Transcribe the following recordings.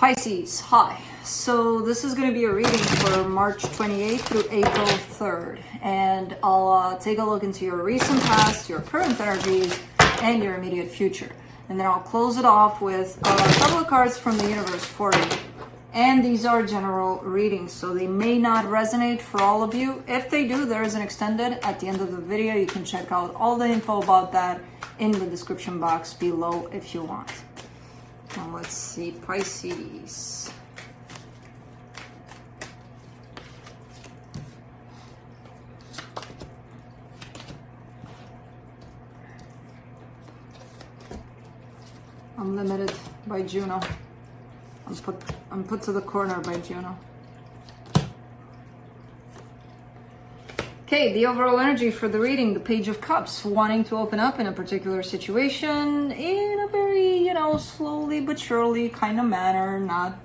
Pisces, hi. So this is going to be a reading for March 28th through April 3rd. And I'll take a look into your recent past, your current energies, and your immediate future. And then I'll close it off with a couple of cards from the universe for you. And these are general readings, so they may not resonate for all of you. If they do, there is an extended at the end of the video. You can check out all the info about that in the description box below if you want. Now let's see, Pisces. I'm limited by Juno. I'm put to the corner by Juno. Okay, the overall energy for the reading, the Page of Cups, wanting to open up in a particular situation in a very, slowly but surely kind of manner, not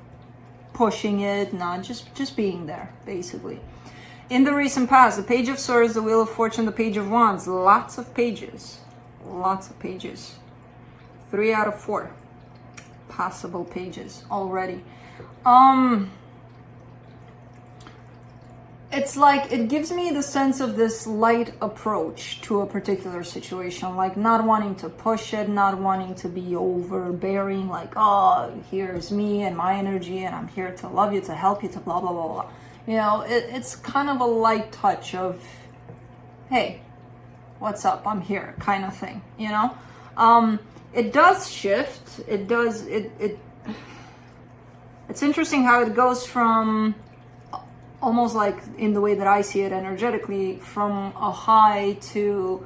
pushing it, not just being there, basically. In the recent past, the Page of Swords, the Wheel of Fortune, the Page of Wands, lots of pages. 3 out of 4 possible pages already. It's like it gives me the sense of this light approach to a particular situation, like not wanting to push it, not wanting to be overbearing, like, oh, here's me and my energy and I'm here to love you, to help you, to blah blah blah blah. It's kind of a light touch of, hey, what's up, I'm here, kind of thing. It does shift. It's interesting how it goes from almost like, in the way that I see it energetically, from a high to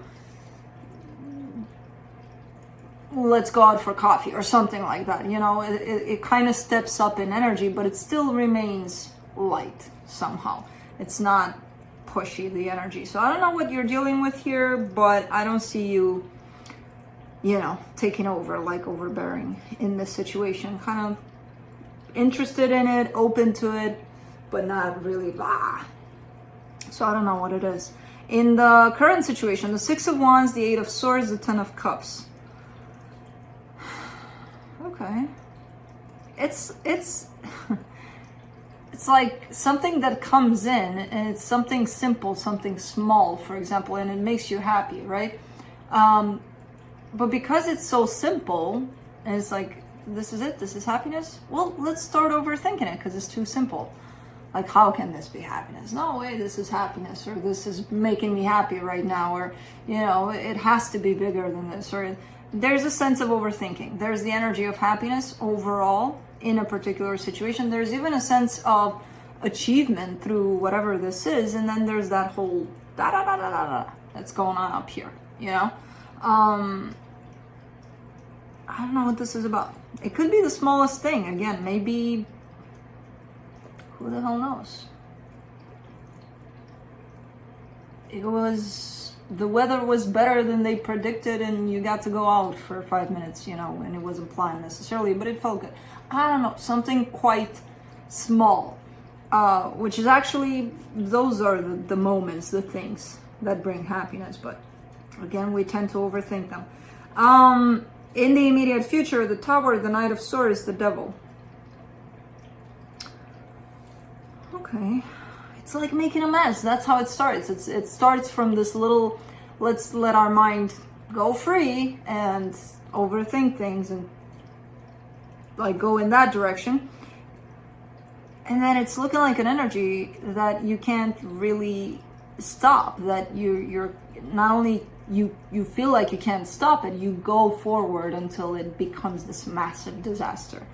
let's go out for coffee or something like that. It kind of steps up in energy, but it still remains light somehow. It's not pushy, the energy. So I don't know what you're dealing with here, but I don't see you taking over, like overbearing in this situation. Kind of interested in it, open to it, but not really blah. So I don't know what it is. In the current situation, the 6 of Wands, the 8 of Swords, the 10 of Cups. Okay. It's it's like something that comes in and it's something simple, something small, for example, and it makes you happy, right? But because it's so simple, and it's like, this is it, this is happiness, well, let's start overthinking it because it's too simple. Like, how can this be happiness? No way, this is happiness, or this is making me happy right now, or, it has to be bigger than this, or there's a sense of overthinking. There's the energy of happiness overall in a particular situation. There's even a sense of achievement through whatever this is, and then there's that whole da-da-da-da-da-da that's going on up here, I don't know what this is about. It could be the smallest thing. Again, maybe, who the hell knows? The weather was better than they predicted and you got to go out for 5 minutes, and it wasn't planned necessarily, but it felt good. I don't know, something quite small, which is actually, those are the moments, the things that bring happiness, but again, we tend to overthink them. In the immediate future, the Tower, the Knight of Swords, the Devil. Okay. It's like making a mess. That's how it starts. It starts from this little, let's let our mind go free and overthink things and like go in that direction. And then it's looking like an energy that you can't really stop, that you're not only you feel like you can't stop it, you go forward until it becomes this massive disaster.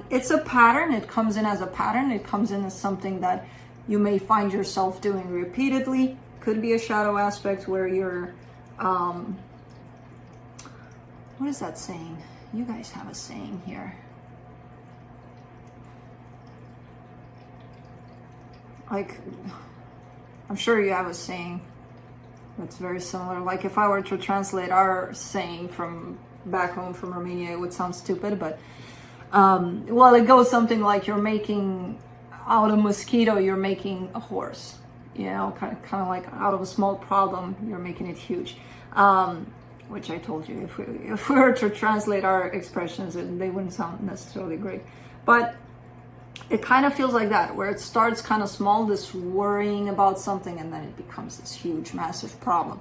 It's a pattern. It comes in as a pattern. It comes in as something that you may find yourself doing repeatedly. Could be a shadow aspect where you're what is that saying? You guys have a saying here. Like, I'm sure you have a saying that's very similar. Like, if I were to translate our saying from back home from Romania, it would sound stupid, but well, it goes something like, you're making out of a mosquito, you're making a horse. Kind of like out of a small problem, you're making it huge. which I told you, if we were to translate our expressions, they wouldn't sound necessarily great. But it kind of feels like that, where it starts kind of small, this worrying about something, and then it becomes this huge, massive problem.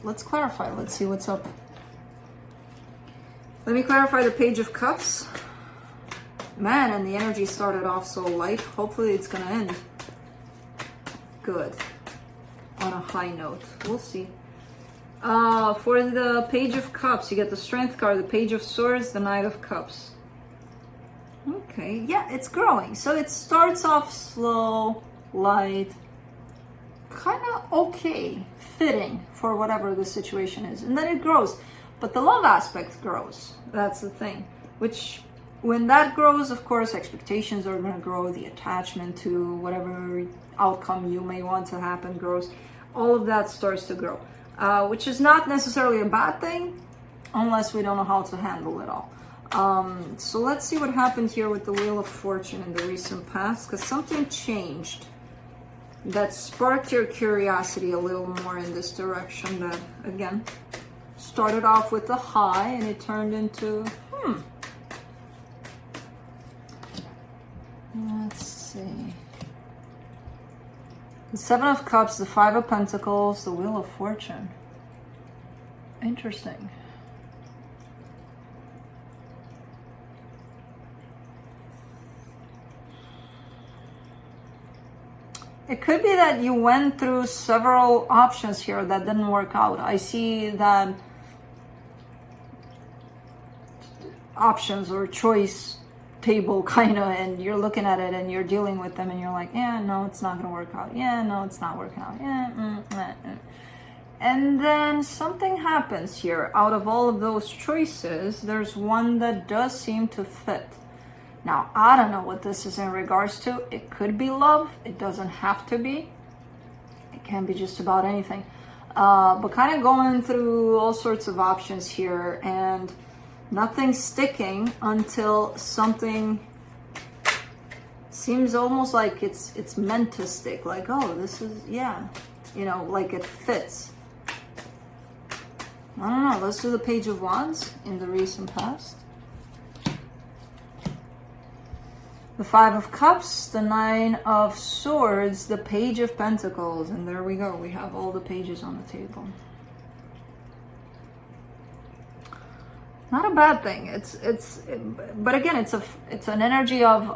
Let's clarify. Let's see what's up. Let me clarify the Page of Cups. Man, and the energy started off so light. Hopefully it's going to end good, on a high note. We'll see. For the Page of Cups, you get the Strength card, the Page of Swords, the Knight of Cups. Okay, yeah, it's growing. So it starts off slow, light, kind of okay, fitting for whatever the situation is. And then it grows. But the love aspect grows. That's the thing. Which, when that grows, of course, expectations are going to grow. The attachment to whatever outcome you may want to happen grows. All of that starts to grow. Which is not necessarily a bad thing, unless we don't know how to handle it all. So let's see what happened here with the Wheel of Fortune in the recent past, because something changed that sparked your curiosity a little more in this direction that, again, started off with a high and it turned into, Let's see. The Seven of Cups, the Five of Pentacles, the Wheel of Fortune. Interesting. It could be that you went through several options here that didn't work out. I see that options or choice table kind of, and you're looking at it and you're dealing with them and you're like, yeah, no, it's not going to work out. Yeah, no, it's not working out. Yeah, And then something happens here. Out of all of those choices, there's one that does seem to fit. Now, I don't know what this is in regards to. It could be love. It doesn't have to be. It can be just about anything. But kind of going through all sorts of options here, and nothing sticking until something seems almost like it's meant to stick. Like, oh, this is, yeah, you know, like it fits. I don't know. Let's do the Page of Wands in the recent past. The Five of Cups, the Nine of Swords, the Page of Pentacles, and there we go. We have all the pages on the table. Not a bad thing. But again, it's an energy of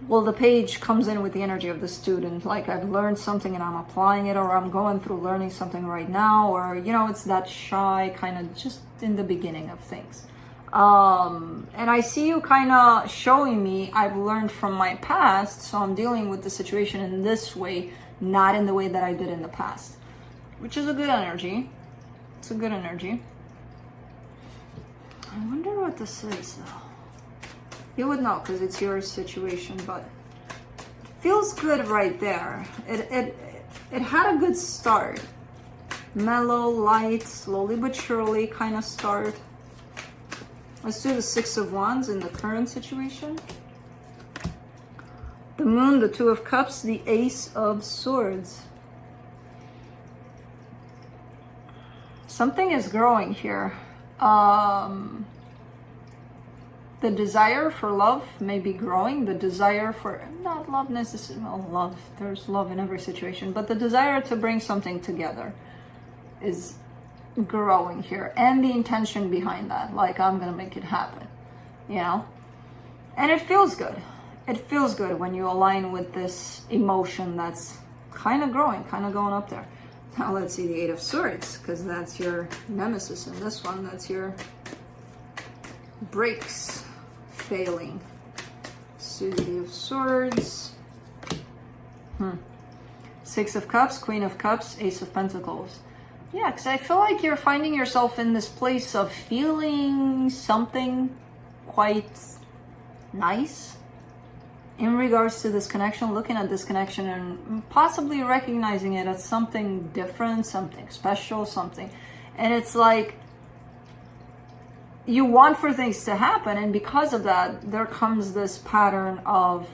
well, the page comes in with the energy of the student. Like, I've learned something and I'm applying it, or I'm going through learning something right now, or, you know, it's that shy kind of just in the beginning of things. And I see you kind of showing me I've learned from my past, so I'm dealing with the situation in this way, not in the way that I did in the past, which is a good energy. It's a good energy. I wonder what this is, though. You would know because it's your situation, but it feels good right there. It had a good start. Mellow, light, slowly but surely kind of start. Let's do the Six of Wands in the current situation. The Moon, the Two of Cups, the Ace of Swords. Something is growing here. The desire for love may be growing. The desire for, not love necessarily, well, love, there's love in every situation, but the desire to bring something together is growing here. And the intention behind that, like, I'm gonna make it happen, you know? And it feels good. It feels good when you align with this emotion that's kind of growing, kind of going up there. Now let's see the Eight of Swords, because that's your nemesis in this one. That's your breaks, failing. So the Eight of Swords. Six of Cups, Queen of Cups, Ace of Pentacles. Yeah, because I feel like you're finding yourself in this place of feeling something quite nice in regards to this connection, looking at this connection and possibly recognizing it as something different, something special, something. And it's like you want for things to happen, and because of that, there comes this pattern of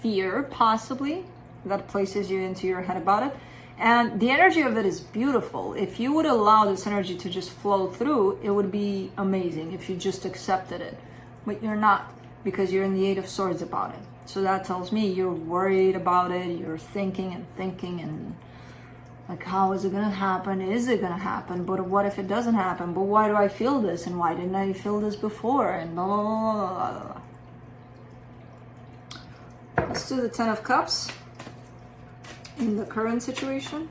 fear, possibly, that places you into your head about it. And the energy of it is beautiful. If you would allow this energy to just flow through, it would be amazing if you just accepted it. But you're not, because you're in the Eight of Swords about it. So that tells me you're worried about it, you're thinking and like, how is it going to happen? Is it going to happen? But what if it doesn't happen? But why do I feel this? And why didn't I feel this before? And blah, blah, blah, blah, blah. Let's do the Ten of Cups in the current situation.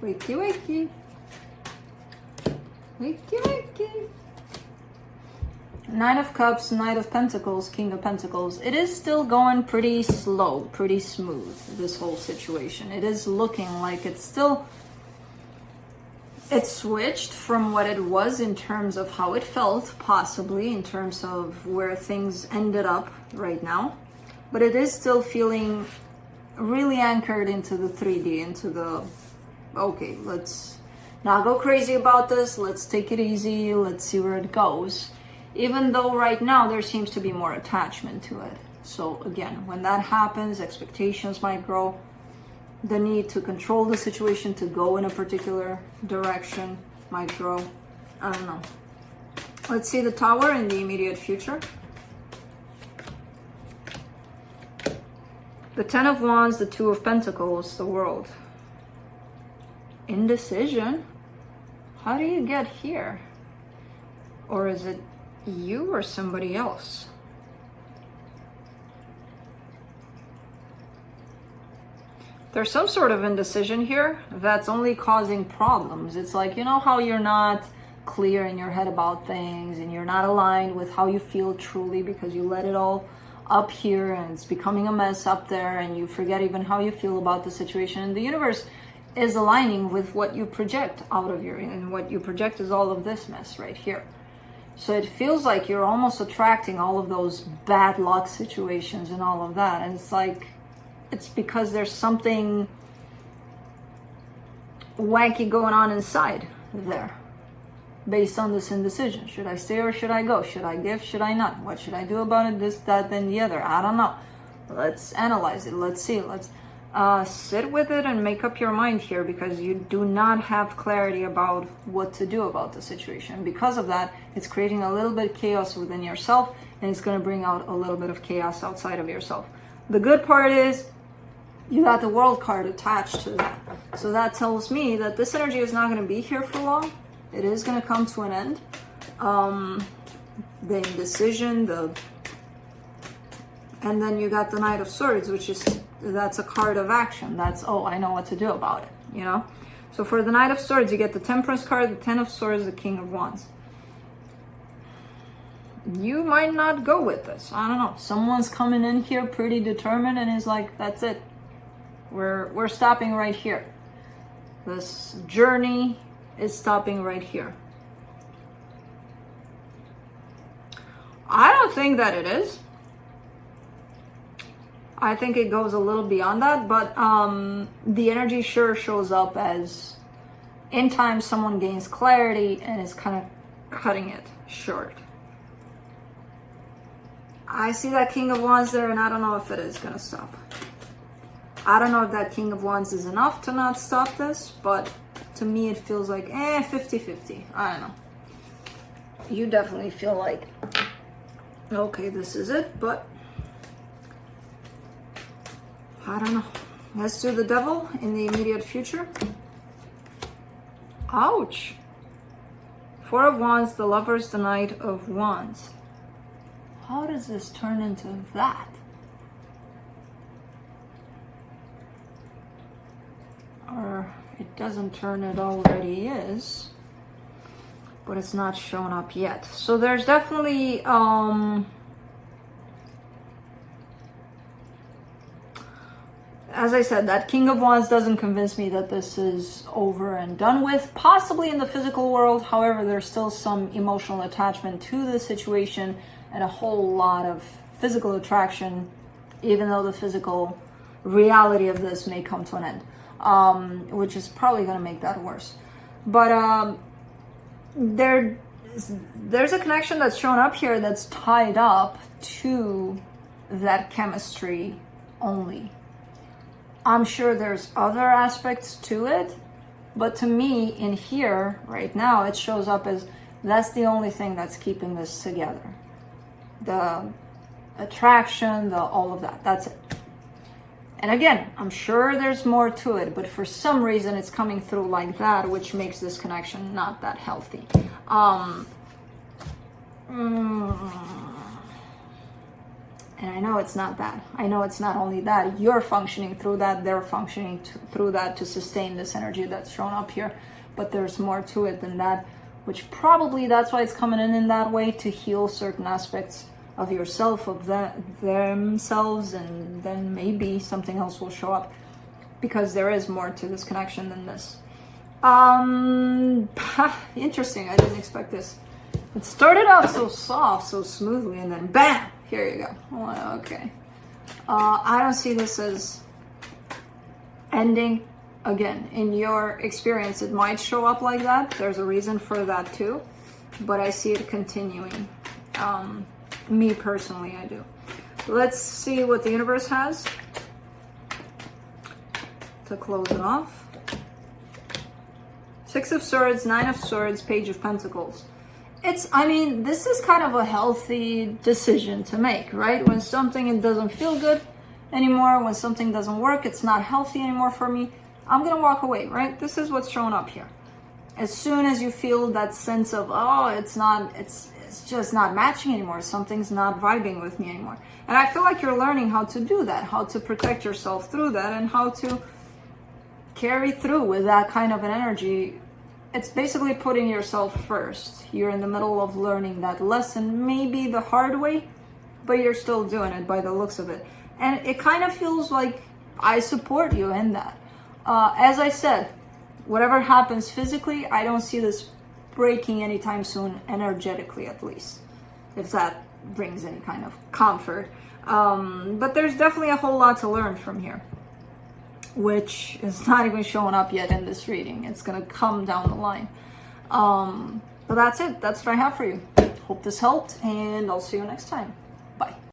Wakey, wakey. Wakey, wakey. Nine of Cups, Knight of Pentacles, King of Pentacles. It is still going pretty slow, pretty smooth, this whole situation. It is looking like it's switched from what it was in terms of how it felt, possibly, in terms of where things ended up right now. But it is still feeling really anchored into the 3D, into the, okay, let's not go crazy about this, let's take it easy, let's see where it goes. Even though right now there seems to be more attachment to it. So again, when that happens, expectations might grow. The need to control the situation, to go in a particular direction, might grow. I don't know. Let's see the Tower in the immediate future. The Ten of Wands, the Two of Pentacles, the World. Indecision? How do you get here? Or is it you or somebody else? There's some sort of indecision here that's only causing problems. It's like, you know how you're not clear in your head about things and you're not aligned with how you feel truly because you let it all up here and it's becoming a mess up there and you forget even how you feel about the situation. And the universe is aligning with what you project out of your, and what you project is all of this mess right here. So it feels like you're almost attracting all of those bad luck situations and all of that. And it's like, it's because there's something wacky going on inside there based on this indecision. Should I stay or should I go? Should I give? Should I not? What should I do about it? This, that, then the other. I don't know. Let's analyze it. Let's see. Let's sit with it and make up your mind here, because you do not have clarity about what to do about the situation. Because of that, it's creating a little bit of chaos within yourself, and it's going to bring out a little bit of chaos outside of yourself. The good part is you got the World card attached to that. So that tells me that this energy is not going to be here for long. It is going to come to an end. The indecision, and then you got the Knight of Swords, which is, that's a card of action. That's, oh, I know what to do about it, you know? So for the Knight of Swords, you get the Temperance card, the Ten of Swords, the King of Wands. You might not go with this. I don't know. Someone's coming in here pretty determined and is like, that's it. We're stopping right here. This journey is stopping right here. I don't think that it is. I think it goes a little beyond that, but the energy sure shows up as in time someone gains clarity and is kind of cutting it short. I see that King of Wands there, and I don't know if it is going to stop. I don't know if that King of Wands is enough to not stop this, but to me it feels like 50-50. I don't know. You definitely feel like, okay, this is it, but I don't know. Let's do the Devil in the immediate future. Ouch. Four of Wands, the Lovers, the Knight of Wands. How does this turn into that? Or it doesn't turn, it already is, but it's not shown up yet. So there's definitely as I said, that King of Wands doesn't convince me that this is over and done with, possibly in the physical world. However, there's still some emotional attachment to the situation and a whole lot of physical attraction, even though the physical reality of this may come to an end, which is probably going to make that worse. But there's a connection that's shown up here that's tied up to that chemistry only. I'm sure there's other aspects to it, but to me, in here, right now, it shows up as that's the only thing that's keeping this together. The attraction, all of that, that's it. And again, I'm sure there's more to it, but for some reason it's coming through like that, which makes this connection not that healthy. And I know it's not that. I know it's not only that. You're functioning through that. They're functioning through that to sustain this energy that's shown up here. But there's more to it than that, which probably that's why it's coming in that way, to heal certain aspects of yourself, of themselves, and then maybe something else will show up, because there is more to this connection than this. Interesting. I didn't expect this. It started off so soft, so smoothly, and then bam, here you go. Oh, okay. I don't see this as ending. Again, in your experience, it might show up like that. There's a reason for that too, but I see it continuing. Me personally, I do. Let's see what the universe has to close it off. Six of Swords, Nine of Swords, Page of Pentacles. I mean, this is kind of a healthy decision to make, right? When something doesn't feel good anymore, when something doesn't work, it's not healthy anymore for me, I'm going to walk away, right? This is what's showing up here. As soon as you feel that sense of, oh, it's just not matching anymore, something's not vibing with me anymore. And I feel like you're learning how to do that, how to protect yourself through that, and how to carry through with that kind of an energy. It's basically putting yourself first. You're in the middle of learning that lesson, maybe the hard way, but you're still doing it by the looks of it. And it kind of feels like I support you in that. As I said, whatever happens physically, I don't see this breaking anytime soon, energetically at least, if that brings any kind of comfort. But there's definitely a whole lot to learn from here, which is not even showing up yet in this reading. It's going to come down the line. But that's it. That's what I have for you. Hope this helped, and I'll see you next time.